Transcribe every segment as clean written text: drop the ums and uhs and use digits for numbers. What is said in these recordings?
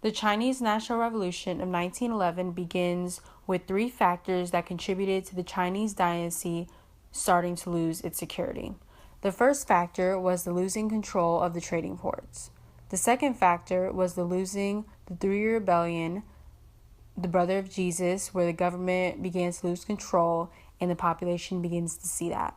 The Chinese National Revolution of 1911 begins with three factors that contributed to the Chinese dynasty starting to lose its security. The first factor was the losing control of the trading ports. The second factor was the losing the 3-year rebellion, the brother of Jesus, where the government began to lose control and the population begins to see that.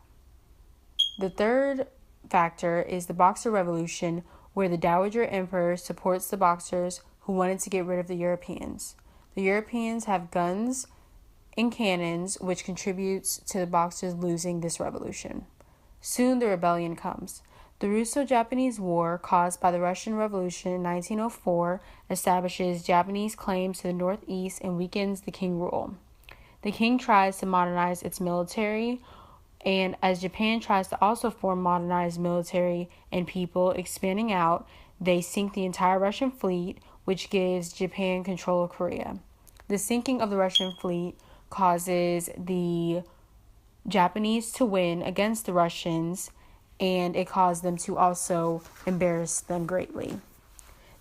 The third factor is the Boxer Revolution, where the Dowager Emperor supports the Boxers who wanted to get rid of the Europeans. The Europeans have guns and cannons, which contributes to the Boxers losing this revolution. Soon the rebellion comes. The Russo-Japanese War, caused by the Russian Revolution in 1904, establishes Japanese claims to the northeast and weakens the Qing rule. The Qing tries to modernize its military, and as Japan tries to also form modernized military and people expanding out, they sink the entire Russian fleet, which gives Japan control of Korea. The sinking of the Russian fleet causes the Japanese to win against the Russians, and it caused them to also embarrass them greatly.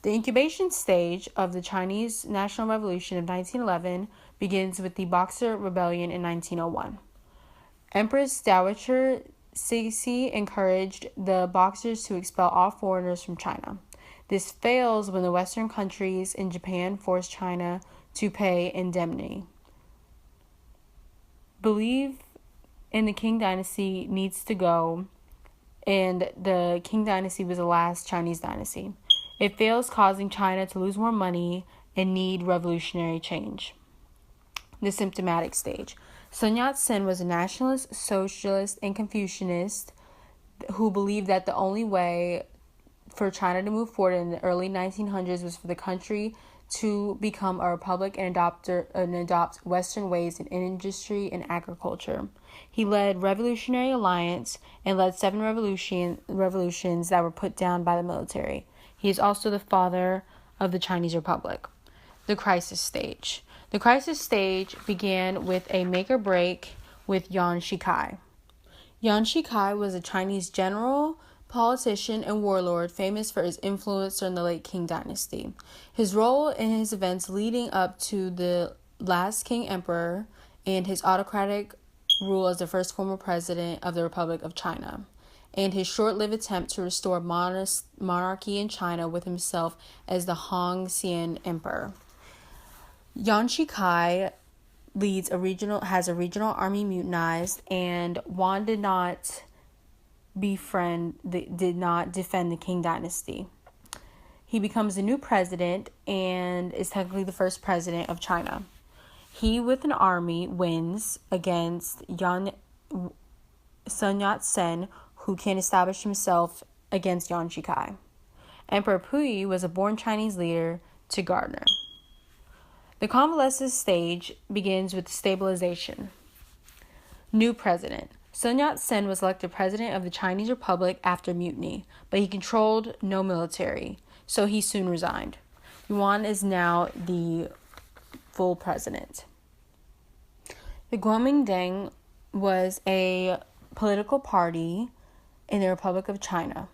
The incubation stage of the Chinese National Revolution of 1911 begins with the Boxer Rebellion in 1901. Empress Dowager Cixi encouraged the Boxers to expel all foreigners from China. This fails when the Western countries and Japan force China to pay indemnity. Belief in the Qing dynasty needs to go, and the Qing dynasty was the last Chinese dynasty. It fails, causing China to lose more money and need revolutionary change. The symptomatic stage. Sun Yat-sen was a nationalist, socialist, and Confucianist who believed that the only way for China to move forward in the early 1900s was for the country to become a republic and adopt Western ways in industry and agriculture. He led Revolutionary Alliance and led 7 revolutions that were put down by the military. He is also the father of the Chinese Republic. The crisis stage. The crisis stage began with a make or break with Yuan Shikai. Yuan Shikai was a Chinese general, politician, and warlord famous for his influence during the late Qing dynasty. His role in his events leading up to the last Qing emperor and his autocratic rule as the first former president of the Republic of China, and his short-lived attempt to restore monarchy in China with himself as the Hong Xian emperor. Yuan Shikai has a regional army mutinized, and Yuan did not defend the Qing dynasty. He becomes the new president and is technically the first president of China. He, with an army, wins against Sun Yat-sen, who can establish himself against Yuan Shikai. Emperor Puyi was a born Chinese leader to Gardner. The convalescence stage begins with stabilization. New president. Sun Yat-sen was elected president of the Chinese Republic after mutiny, but he controlled no military, so he soon resigned. Yuan is now the full president. The Kuomintang was a political party in the Republic of China.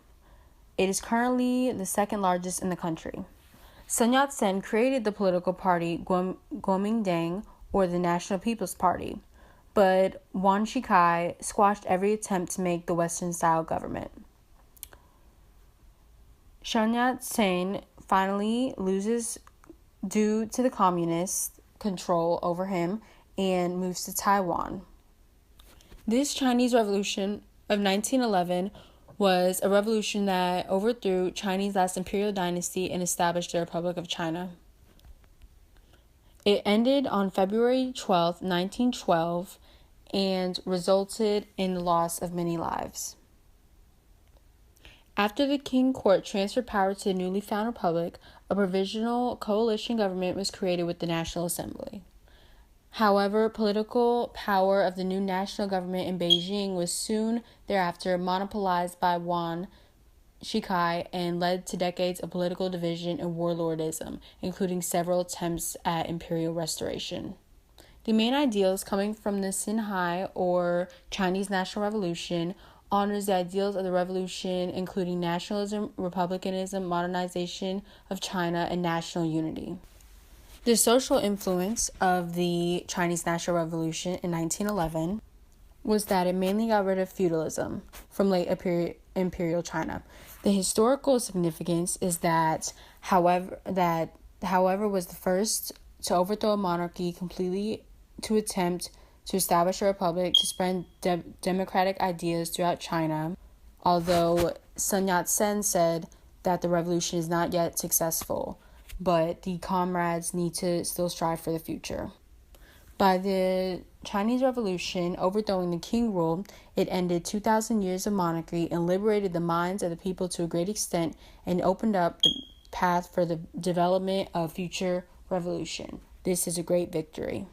It is currently the second largest in the country. Sun Yat-sen created the political party Kuomintang, or the National People's Party, but Yuan Shikai squashed every attempt to make the Western-style government. Sun Yat-sen finally loses due to the communist control over him and moves to Taiwan. This Chinese Revolution of 1911 was a revolution that overthrew Chinese last imperial dynasty and established the Republic of China. It ended on February 12, 1912, and resulted in the loss of many lives. After the Qing court transferred power to the newly found republic, a provisional coalition government was created with the National Assembly. However, political power of the new national government in Beijing was soon thereafter monopolized by Yuan Shikai and led to decades of political division and warlordism, including several attempts at imperial restoration. The main ideals coming from the Xinhai or Chinese National Revolution honors the ideals of the revolution, including nationalism, republicanism, modernization of China, and national unity. The social influence of the Chinese National Revolution in 1911 was that it mainly got rid of feudalism from late imperial China. The historical significance is that, however, was the first to overthrow a monarchy completely, to attempt to establish a republic, to spread democratic ideas throughout China, although Sun Yat-sen said that the revolution is not yet successful, but the comrades need to still strive for the future. By the Chinese Revolution overthrowing the king rule, it ended 2,000 years of monarchy and liberated the minds of the people to a great extent and opened up the path for the development of future revolution. This is a great victory.